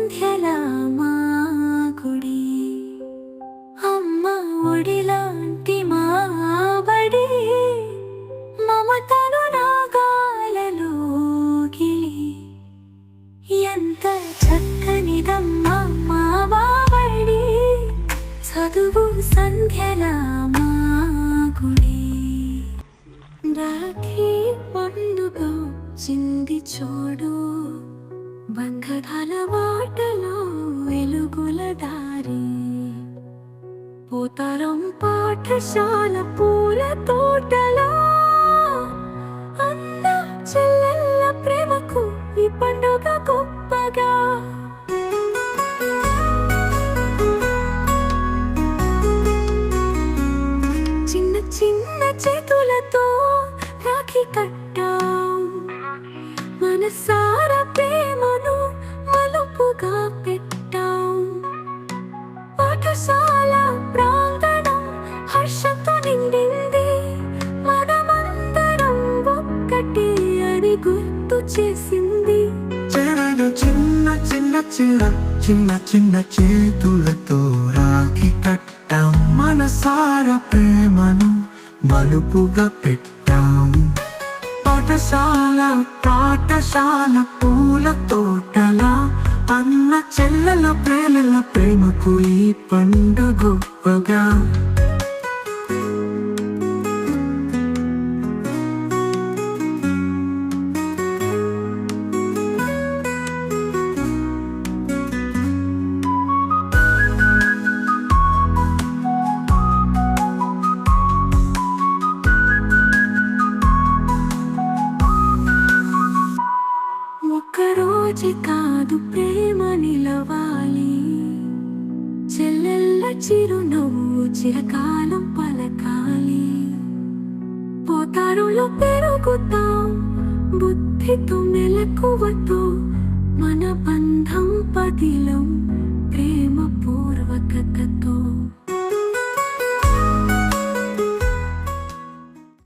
సంధ్యల మా గుడి, అమ్మ ఒడిలాంటి మా బడి, మమతను రాగాలలో గిలి, ఎంత చక్కనిదమ్మా మా బాబడి, చదువు సంధ్యల మా గుడి. రాఖీ పండుగ చింది చూడు, బంధనాల బాటలో వెలుగుల దారి, పోతారం పాఠశాల పూల తోటలో, అన్న చెల్లెళ్ళ ప్రేమకు ఈ పండుగ గొప్పగా. చిన్న చిన్న చేతులతో రాఖీ కట్టాం, మనసారా ప్రేమను మలుపుగా పెట్టాం. పాఠశాల ప్రాంగణం హర్షంతో నిండింది, మనమందరం ఒక్కటి అని గుర్తు చేసింది. చిన్న చిన్న చిన్న చిన్న చిన్న చేతులతో రాఖీ కట్టాం, మనసారా ప్రేమను మలుపుగా పెట్టాం. పాఠశాల పూల తోటల, అన్న చెల్లెల ప్రేమకు ఈ పండుగ గొప్పగా. ఒక్కరోజే కాదు ప్రేమ నిలవాలి, చెల్లెళ్ళ చిరునవ్వు చిరకాలం పలకాలి. పోతారులో పెరుగుతాం, బుద్ధితో మెలకువతో మన బంధం పదిలం.